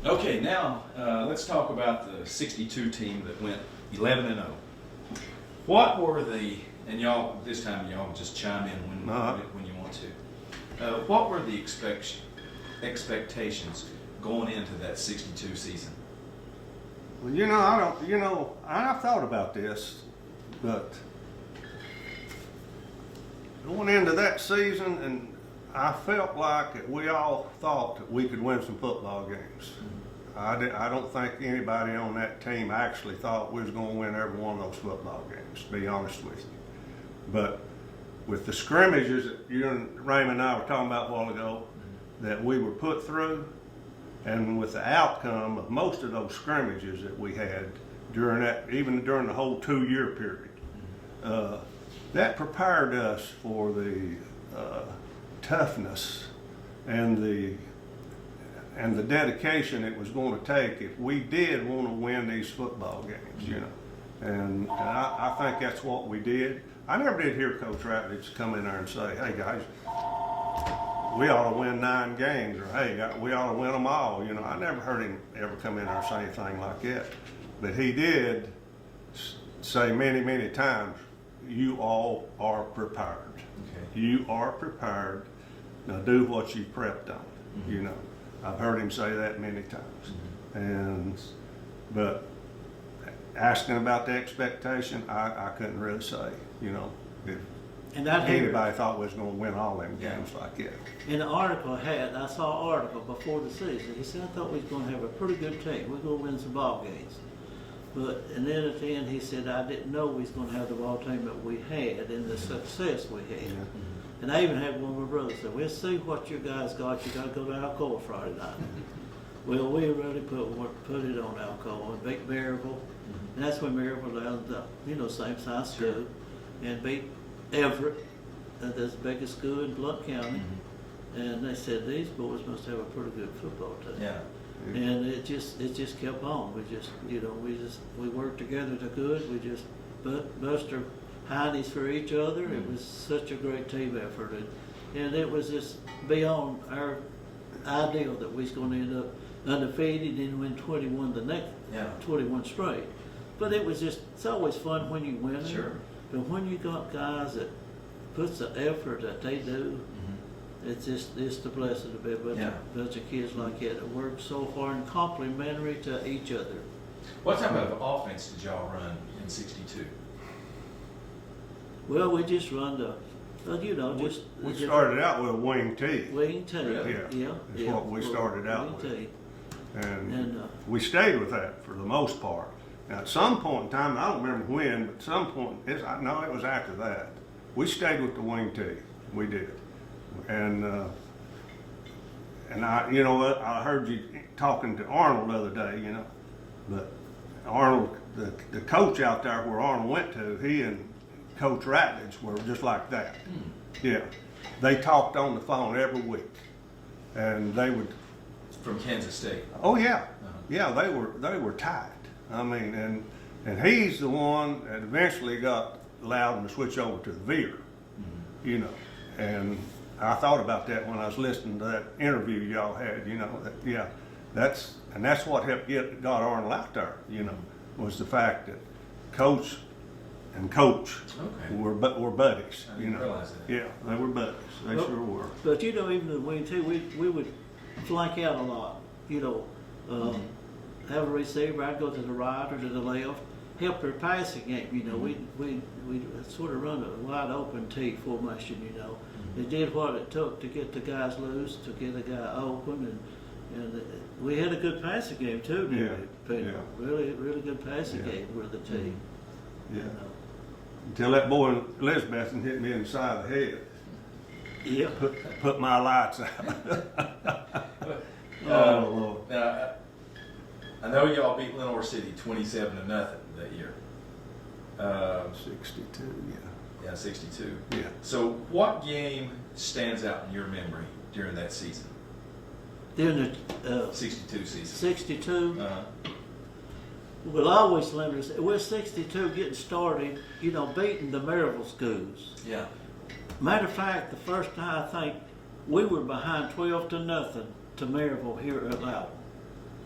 Okay, now let's talk about the 62 team that went 11-0. What were the, and y'all, this time y'all just chime in when you want to. What were the expectations going into that 62 season? Well, I've thought about this, but going into that season, and I felt like that we all thought that we could win some football games. I don't think anybody on that team actually thought we was going to win every one of those football games, to be honest with you. But with the scrimmages that you and Raymond and I were talking about a while ago, that we were put through, and with the outcome of most of those scrimmages that we had during that, even during the whole 2-year period, that prepared us for the toughness and the dedication it was going to take if we did want to win these football games, And I think that's what we did. I never did hear Coach Ratledge come in there and say, "Hey guys, we ought to win 9 games," or "Hey, we ought to win them all." I never heard him ever come in there and say anything like that. But he did say many, many times, "You all are prepared. Okay. You are prepared. Now do what you prepped on." I've heard him say that many times. But asking about the expectation, I couldn't really say, if anybody thought we was going to win all them games like that. In the article I saw an article before the season. He said, "I thought we was going to have a pretty good team. We're going to win some ball games." And then at the end he said, "I didn't know we was going to have the ball team that we had and the success we had." Yeah. And I even had one of my brothers say, "We'll see what you guys got. You got to go to Alcoa Friday night." Well, we really put it on Alcoa and beat Maryville. And that's when Maryville landed up, same size school, and beat Everett, that's the biggest school in Blount County. And they said these boys must have a pretty good football team. Yeah. And it just kept on. We worked together to good. We just bust our hindies for each other. It was such a great team effort, and it was just beyond our ideal that we was going to end up undefeated and win 21 the next 21 straight. But it's always fun when you win. Sure. But when you got guys that puts the effort that they do, it's the blessing to be a bunch of kids like that work so hard and complementary to each other. What type of offense did y'all run in 62? Well, we just run we started out with a wing T. Wing T. Really? Yeah. That's what we started out with. T. And we stayed with that for the most part. Now, at some point in time, I don't remember when, but at some point, it was after that. We stayed with the wing T. We did. And I heard you talking to Arnold the other day, but Arnold, the coach out there where Arnold went to, he and Coach Ratledge were just like that. Yeah. They talked on the phone every week. And they would. From Kansas State. Oh yeah. Yeah, they were tight. I mean, and he's the one that eventually got Loudon to switch over to the Veer. And I thought about that when I was listening to that interview y'all had, that's what helped got Arnold out there, was the fact that Coach and Coach were buddies. I didn't realize that. Yeah, they were buddies. They sure were. But even in the wing too, we would flank out a lot. Have a receiver. I'd go to the right or to the left. Help their passing game. We sort of run a wide open T formation. They did what it took to get the guys loose, to get the guy open, and we had a good passing game too. Peno. Really, really good passing game with the team. Yeah. Until that boy Elizabeth hit me in the side of the head. Yeah. Put my lights out. Oh Lord. Now, I know y'all beat Lenore City 27-0 that year. 62, yeah. Yeah, 62. Yeah. So what game stands out in your memory during that season? During the 62 season. 62. Well, I always remember, we're 62 getting started, beating the Maryville schools. Yeah. Matter of fact, the first time I think we were behind 12-0 to Maryville here at Loudon.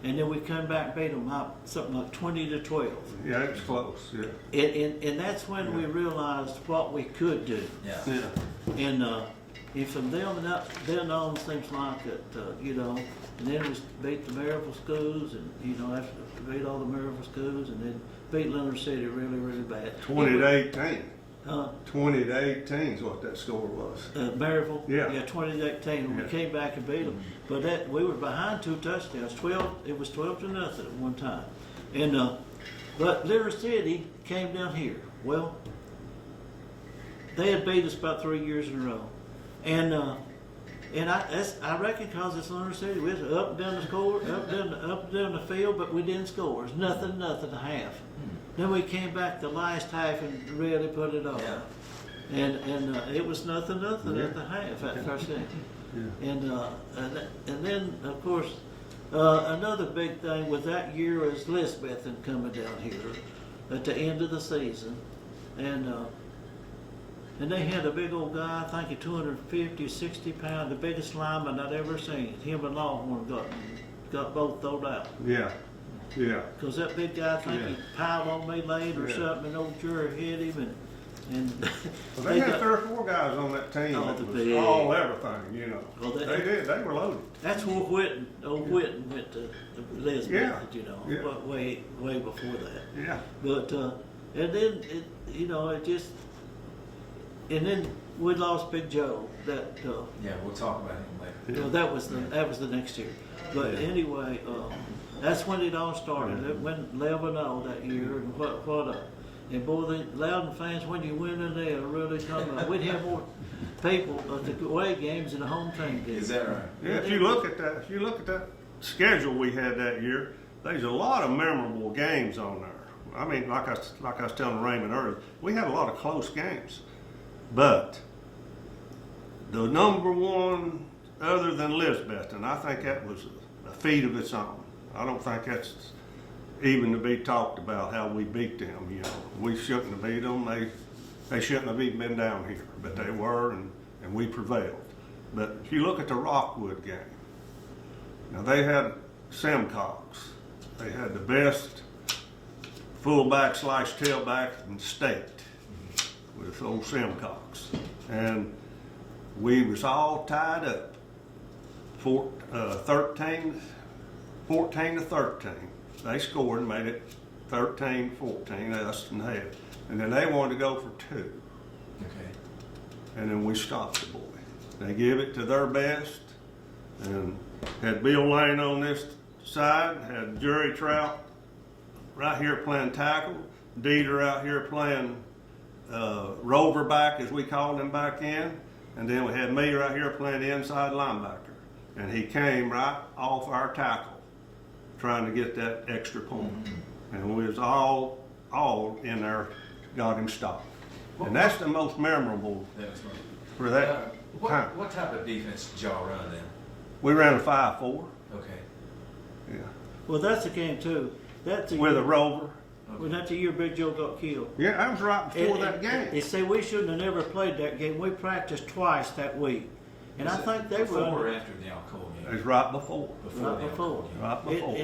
and then we come back and beat them up something like 20-12. Yeah, it's close, yeah. And that's when we realized what we could do. Yeah. And from then on, seems like that, you know, and then we beat the Maryville schools, and you know, after beat all the Maryville schools, and then beat Leonard City really, really bad. 20-18. 20-18 is what that score was. Maryville, Yeah. 20-18. When Yeah. we came back and beat them, but that we were behind 2 touchdowns. It was 12-0 at one time, and but Leonard City came down here. Well, they had beat us about 3 years in a row, and I reckon because it's Leonard City, we was up and down the score, up and down the field, but we didn't score. It's nothing a half. Then we came back the last half and really put it on. Yeah. And it was nothing at the half at first game. Yeah. And then of course another big thing with that year is Lisbeth coming down here at the end of the season, and they had a big old guy, I think he 250, 60 pounds, the biggest lineman I'd ever seen. Him and Longhorn got both thrown out. Yeah, yeah. Because that big guy, I think he piled on me late or Yeah. something, and old Jerry hit him, and Well, they had 3 or 4 guys on that team Oh, that the was big- all everything, you know. Well, they did. They were loaded. that's where old Whitten went to Lisbeth, Yeah. you know, Yeah. way before that. Yeah. But and then and then we lost Big Joe. That Yeah, we'll talk about him later. that was the next year. But anyway, that's when it all started. It went 11-0 that year, and and boy, the Loudon fans, when you win in there, really come out. We'd have more people at the away games than the home team did. Is that right? Yeah. If you look at that schedule we had that year, there's a lot of memorable games on there. I mean, like I was telling Raymond earlier, we had a lot of close games, but the number one, other than Lisbeth, and I think that was a feat of its own. I don't think that's even to be talked about how we beat them. You know, we shouldn't have beat them. They shouldn't have even been down here, but they were, and we prevailed. But if you look at the Rockwood game, now they had Simcox. They had the best fullback / tailback in the state with old Simcox, and we was all tied up, 14 to 13. They scored and made it 13-14, us and half. And then they wanted to go for 2. Okay. And then we stopped the boy. They give it to their best, and had Bill Lane on this side, had Jerry Trout right here playing tackle, Dieter out here playing rover back, as we called him back in, and then we had me right here playing inside linebacker. And he came right off our tackle, trying to get that extra point. And we was all in there, got him stopped. And that's the most memorable That was fun. for that time. What type of defense did y'all run then? We ran a 5-4. Okay. Yeah. Well, that's the game too. That's the With a year, rover. well, that's the year Big Joe got killed. Yeah, that was right before that They game. say we shouldn't have never played that game. We practiced twice that week, and I Was it think they before or were after the Alcoa It game? was right before. Before right the before. Alcoa game. Right before.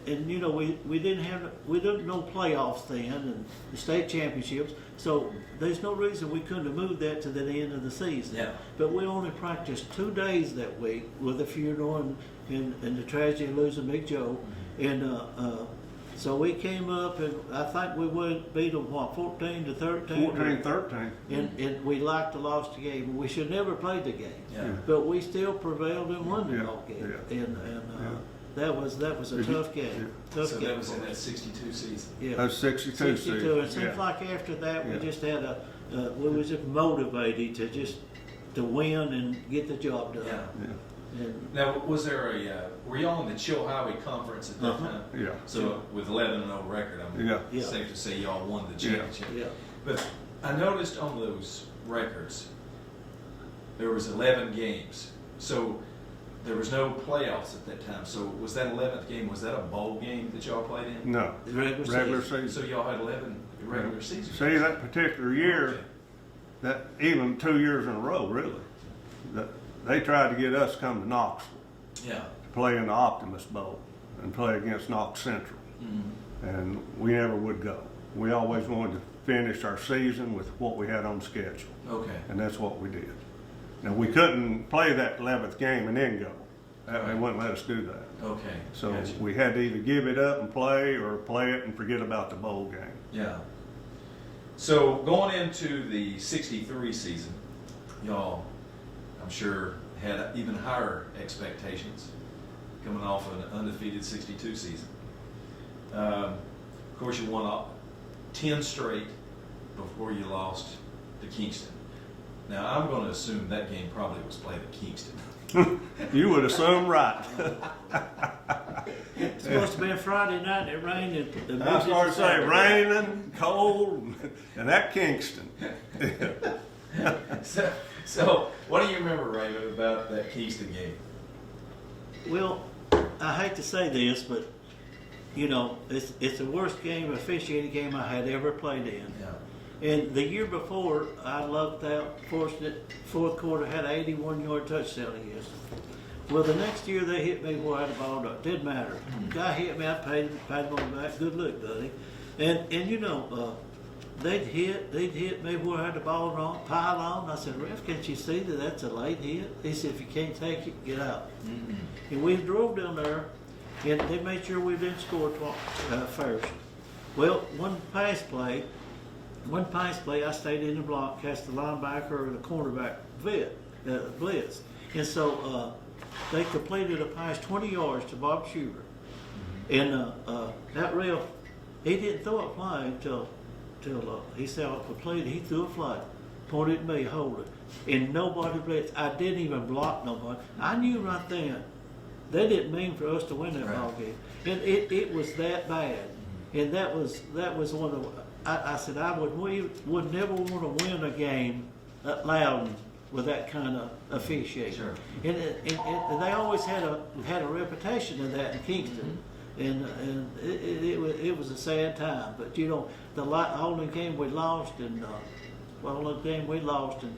And you know we didn't know playoffs then and the state championships, so there's no reason we couldn't have moved that to the end of the season. Yeah. But we only practiced 2 days that week with the funeral and the tragedy of losing Big Joe, and so we came up and I think we would beat them 14 to 13. 14-13. And we liked the lost the game. We should never played the game, Yeah. but we still prevailed and won the Yeah, ball game. yeah. And Yeah. that was a Did you- tough game. Tough So game. that was in for that us. 62 season. Yeah. That's 62 62. It season. seems Yeah. like after that we Yeah. just had we was just motivated to win and get the job done. Yeah. Yeah. And Now, was there were y'all in the Chill Highway Conference at that Uh-huh. time? Yeah. So with 11-0 record, I'm Yeah. safe to say y'all won the championship. yeah. But I noticed on those records, there was 11 games. So there was no playoffs at that time. So was that 11th game, was that a bowl game that y'all played in? No. The regular Regular season. So season. y'all had 11 regular seasons. See, that particular year, Okay. that even 2 years in a row, really, that they tried to get us to come to Knoxville Yeah. to play in the Optimus Bowl. and play against Knox Central. Mm-hmm. And we never would go. We always wanted to finish our season with what we had on schedule. Okay. And that's what we did. Now, we couldn't play that 11th game and then go. They wouldn't let us do that. Okay. So Gotcha. we had to either give it up and play, or play it and forget about the bowl game. Yeah. So going into the 63 season, y'all, I'm sure, had even higher expectations coming off an undefeated 62 season. Of course, you won 10 straight before you lost to Kingston. Now, I'm going to assume that game probably was played at Kingston. You would assume right. It's supposed to be a Friday night. It rained. And I started saying raining, cold, and that Kingston. So, what do you remember, Raymond, about that Kingston game? Well, I hate to say this, but you know, it's the worst officiating game I had ever played in. Yeah. And the year before, I lucked out, fortunate, fourth quarter, had an 81-yard touchdown against them. Well, the next year they hit me where I had the ball up. Didn't matter. Guy hit me, I paid him on the back. Good look, buddy. And you know, they'd hit me where I had the ball on, pile on. I said, Ref, can't you see that that's a late hit? He said, if you can't take it, get out. Mm-hmm. And we drove down there, and they made sure we didn't score first. Well, one pass play, I stayed in the block, catch the linebacker or the cornerback blitz. And so they completed a pass 20 yards to Bob Schubert. And that ref, he didn't throw a flag until he saw it completed. He threw a flag, pointed at me, hold it. And nobody blitzed. I didn't even block nobody. I knew right then they didn't mean for us to win that ball game. And it was that bad. And that was one of I said I would never want to win a game at Loudon with that kind of officiating. Sure. And they always had a reputation of that in Kingston. And it was a sad time. But you know, the only game we lost in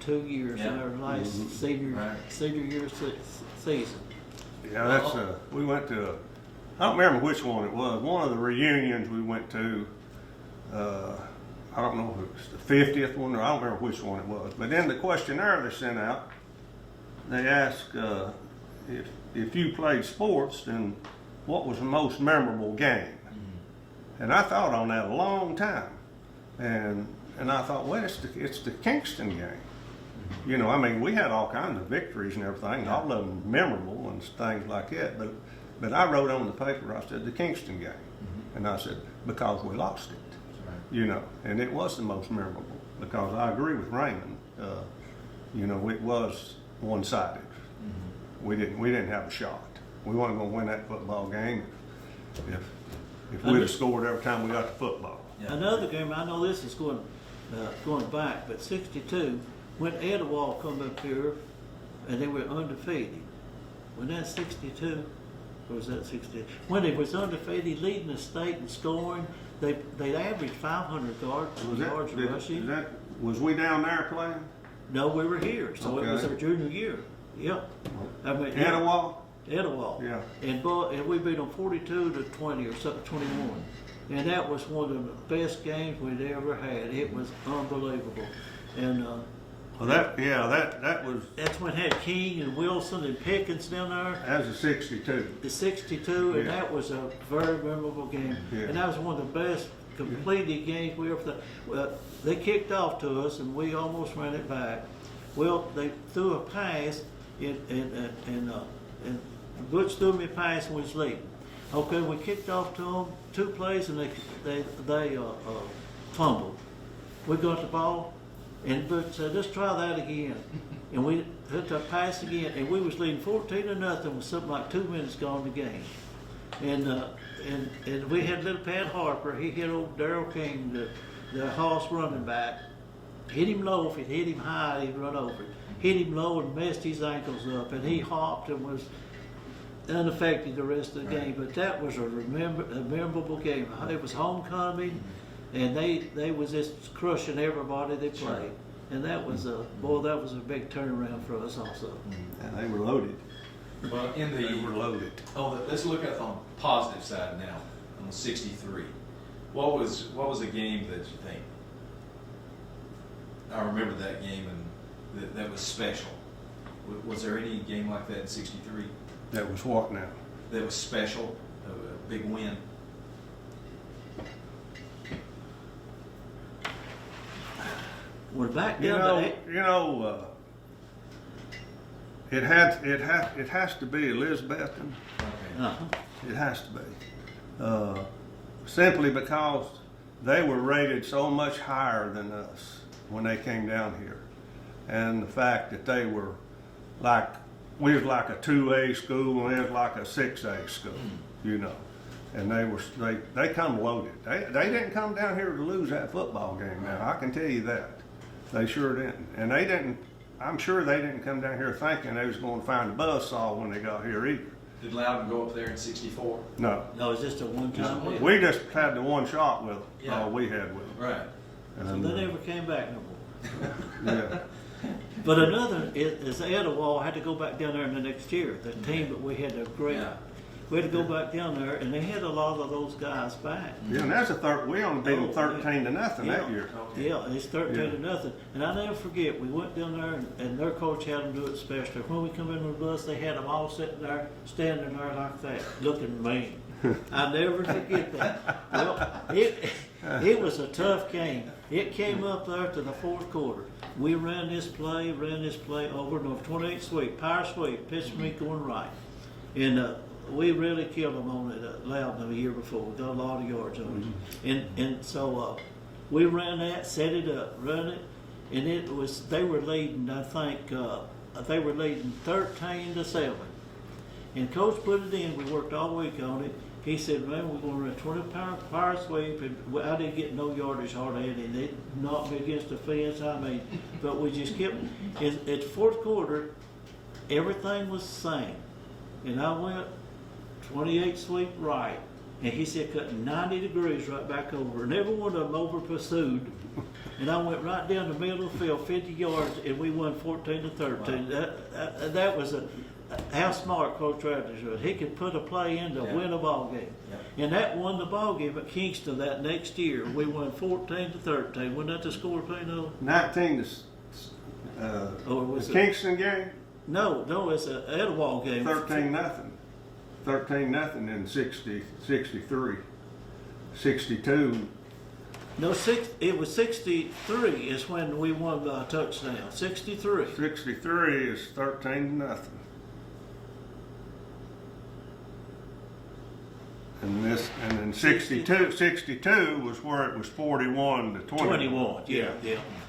2 years in our last senior year season. Yeah, that's we went to. I don't remember which one it was. One of the reunions we went to. I don't know if it was the 50th one, or I don't remember which one it was. But in the questionnaire they sent out, they asked if you played sports, then what was the most memorable game? And I thought on that a long time, and I thought, well, it's the Kingston game. You know, I mean, we had all kinds of victories and everything, all of them memorable and things like that. But I wrote on the paper, I said the Kingston game, and I said because we lost it. You know, and it was the most memorable because I agree with Raymond. You know, it was one-sided. We didn't have a shot. We weren't going to win that football game if we'd have scored every time we got the football. Yeah. Another game, I know this is going back, but 62, when Etowah come up here and they were undefeated. When that 62, or was that 60? When they was undefeated, leading the state in scoring, they averaged 500 yards rushing. Was we down there playing? No, we were here, so okay. It was our junior year. Yep. I mean, Etowah? Etowah. Yeah. And we beat them 42-20 or something, 21. And that was one of the best games we'd ever had. It was unbelievable. And well, that was. That's when had King and Wilson and Pickens down there. That was a 62. The 62, and that was a very memorable game. Yeah. And that was one of the best completed games we ever. Well, they kicked off to us, and we almost ran it back. Well, they threw a pass, and Butch threw me a pass and was leading. Okay, we kicked off to them 2 plays, and they fumbled. We got the ball. And Butch said, let's try that again. And we hit the pass again, and we was leading 14-0 with something like 2 minutes gone in the game. And we had little Pat Harper. He hit old Darrell King, the Hoss running back. Hit him low. If he hit him high, he'd run over it. Hit him low and messed his ankles up, and he hopped and was unaffected the rest of the game. But that was a memorable game. It was homecoming. And they was just crushing everybody they played. And that was that was a big turnaround for us also. And they were loaded. Well, in They were the, loaded. let's look at on the positive side now, on 63. What was a game that you think, I remember that game and that was special? Was there any game like that in 63 That was what now? that was special, a big win? We're back You down to know, it has to be Elizabethton. Okay. uh-huh. It has to be. Simply because they were rated so much higher than us when they came down here. And the fact that they were like, we was like a 2A school and they was like a 6A school, you know. And they come loaded. They didn't come down here to lose that football game now, I can tell you that. They sure didn't. And I'm sure they didn't come down here thinking they was going to find a buzzsaw when they got here either. Did Loudon go up there in 64? No. No, it's just a one-time deal. We just had the one shot with them, Yeah. all we had with them. Right. So And, they never came back no more. yeah. But another is Etowah had to go back down there in the next year. The team that we had a great, Yeah. we had to go back down there, and they had a lot of those guys back. Yeah, and that's we only beat them Oh, 13 to nothing that Yeah. year. Okay. Yeah, it's 13 Yeah. to nothing. And I never forget, we went down there and their coach had them do it special. When we come in on the bus, they had them all sitting there, standing there like that, looking mean. I never forget that. Well, it was a tough game. It came up there to the fourth quarter. We ran this play over and over, 28 sweep, power sweep, pitch me going right. And we really killed them on it at Loudon the year before. We got a lot of yards on it. And so we ran that, set it up, run it, and they were leading, I think, they were leading 13 to 7. And coach put it in, we worked all week on it. He said, man, we're going to run 20 power sweep, and I didn't get no yardage hardly any. They knocked me against the fence, but we just kept, at the fourth quarter, everything was the same. And I went 28 sweep right, and he said cut 90 degrees right back over, and every one of them over pursued. And I went right down the middle of the field, 50 yards, and we won 14 to 13. Wow. That was how smart Coach Travis was. He could put a play in to win a ball game. Yeah. And that won the ball game at Kingston that next year. We won 14 to 13. Wasn't that the score, Peno? 19 to Or was the it? Kingston game, No, it's an Etowah game. 13 nothing. 13 nothing in 63. 62. No, it was 63 is when we won by a touchdown. 63. 63 is 13 to nothing. And then 62 was where it was 41 to 20. 21, yeah.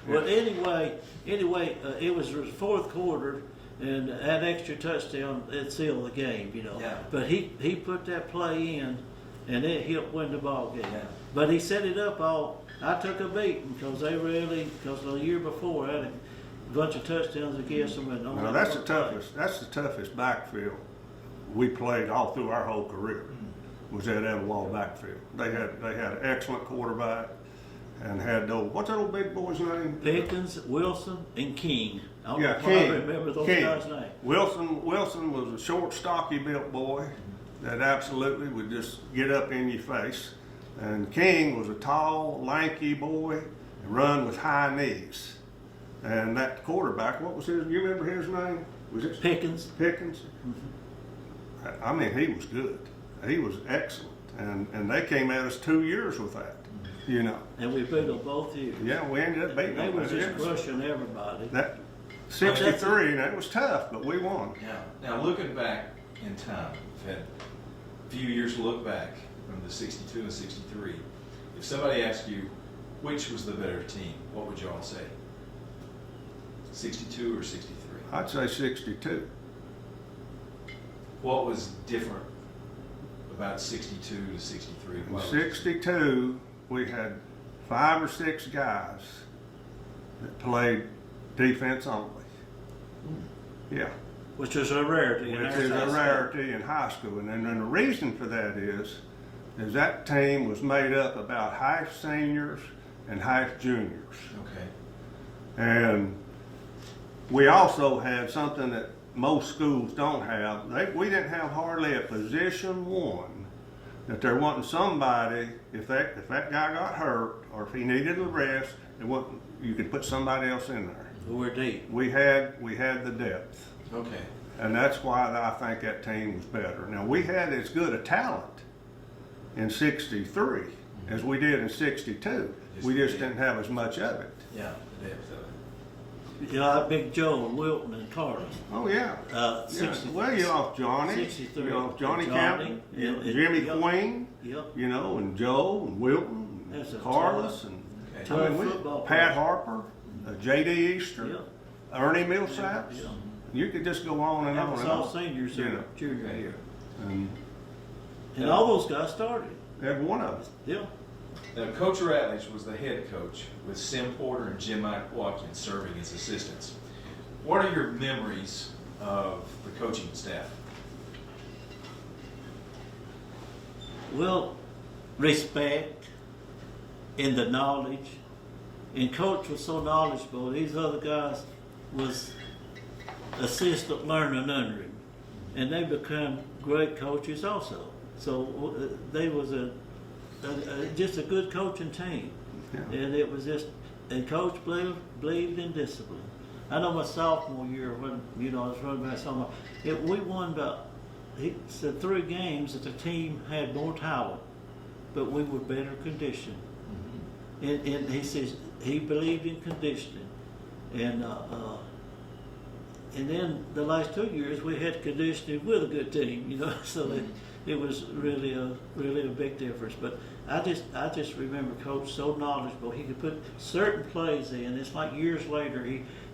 Well, anyway, it was the fourth quarter, and that extra touchdown, it sealed the game, you know. Yeah. But he put that play in, and it helped win the ball game. Yeah. But he set it up all. I took a beating because the year before I had a bunch of touchdowns against them. And No, that's the toughest backfield we played all through our whole career. Was that Etowah backfield. They had an excellent quarterback and had those, what's that old big boy's name? Pickens, Wilson, and King. I don't know if King. I remember those King. guys' names. Wilson was a short, stocky built boy that absolutely would just get up in your face. And King was a tall, lanky boy and run with high knees. And that quarterback, what was his, you remember his name? Was it Pickens. Pickens? I mean, he was good. He was excellent. And they came at us 2 years with that, you know. And we beat them both years. Yeah, we ended up beating They them. was just crushing everybody. That 63, and it was tough, but we won. Now looking back in time, we've had a few years to look back from the 62 and 63. If somebody asked you which was the better team, what would you all say? 62 or 63? I'd say 62. What was different about 62 to 63? In 62, we had 5 or 6 guys that played defense only. Yeah, Which is a rarity. in which our is a size. rarity in high school. And then the reason for that is that team was made up about half seniors and half juniors. Okay. And we also had something that most schools don't have. We didn't have hardly a position one that there wasn't somebody, if that guy got hurt or if he needed a rest, you could put somebody else in there. We're deep. We had the depth. Okay. And that's why I think that team was better. Now, we had as good a talent in 63 as we did in 62. We just didn't have as much of it. Yeah, the depth of it. You know, Big Joe and Wilton and Carlos. Oh, yeah. Yeah. Well, you lost Johnny. 63. You lost Johnny Johnny, Campbell, and Jimmy yep. Queen, Yep. you know, and Joe and Wilton, That's a and Carlos, tough- and Okay. tough I mean, football Pat player. Harper, J.D. Easter, Yep. Ernie Millsaps. Yeah. You could just go on and That on was and all on. seniors You in know. junior Okay. year. And And all those guys started. every one of us. Yeah. Now, Coach Ratledge was the head coach with Sim Porter and Jim Mike Watkins serving as assistants. What are your memories of the coaching staff? Well, respect and the knowledge. And Coach was so knowledgeable. These other guys was assistant learning under him. And they become great coaches also. So they was just a good coaching team. Yeah. And it was just, and Coach believed in discipline. I know my sophomore year when, you know, I was running back sophomore, we won about, he said 3 games that the team had more talent, but we were better conditioned. And he says he believed in conditioning. And then the last 2 years we had conditioning with a good team, you know, so it was really a big difference. But I just remember Coach so knowledgeable. He could put certain plays in. It's like years later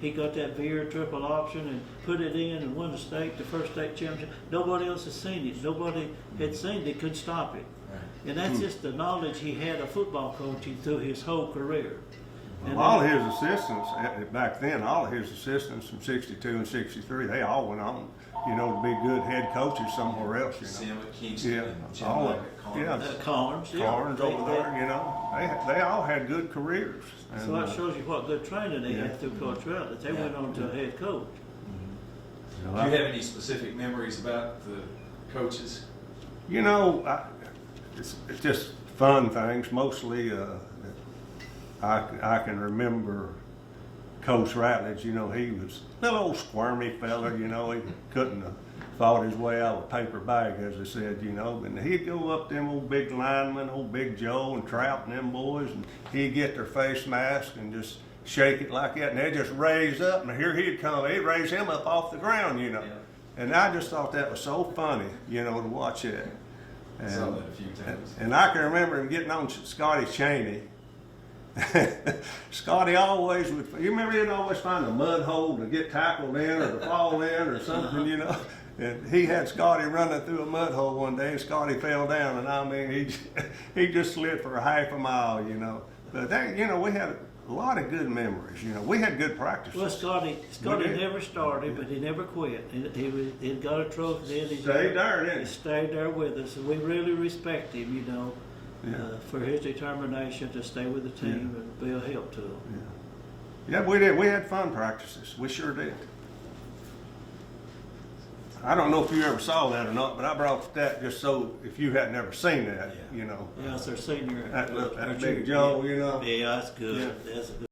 he got that veer triple option and put it in and won the first state championship. Nobody else has seen it. Nobody had seen it. Couldn't stop it. Right. And that's just the knowledge he had of football coaching through his whole career. And All of his assistants back then, all of his assistants from 62 and 63, they all went on, you know, to be good head coaches somewhere else, you know. Sim at Kingston Yeah, and Jim all Mike of at it. Collins. Yeah. Carnes, yeah. Carnes over there, you know, they all had good careers. And, So that shows you what good training they Yeah. had through Coach Ratledge. They Yeah. went on to a head coach. you know, Do you have any specific memories about the coaches? You know, it's just fun things. Mostly, I can remember Coach Ratledge. You know, he was a little old squirmy fella. You know, he couldn't have fought his way out of a paper bag, as they said. You know, and he'd go up to them old big linemen, old Big Joe and Trout and them boys, and he'd get their face mask and just shake it like that, and they'd just raise up, and here he'd come. He'd raise him up off the ground, you know. Yeah. And I just thought that was so funny, you know, to watch that. I saw that a few times. And I can remember him getting on Scotty Cheney. Scotty always would, you remember he'd always find a mud hole to get tackled in or to fall in or something, you know. And he had Scotty running through a mud hole one day, and Scotty fell down, and I mean, he just slid for a half a mile, you know. But that, you know, we had a lot of good memories, you know. We had good practices. Well, Scotty did. never started, but he never quit. He'd got a trophy. He Stayed there, didn't he? stayed there with us, and we really respect him, you know, Yeah. for his determination to stay with the team and be a help to them. Yeah, we did. We had fun practices. We sure did. I don't know if you ever saw that or not, but I brought that just so if you had never seen that, Yeah. you know. Yeah, it's our senior. That our Big junior- Joe, you know. Yeah, that's good. Yeah. That's a good.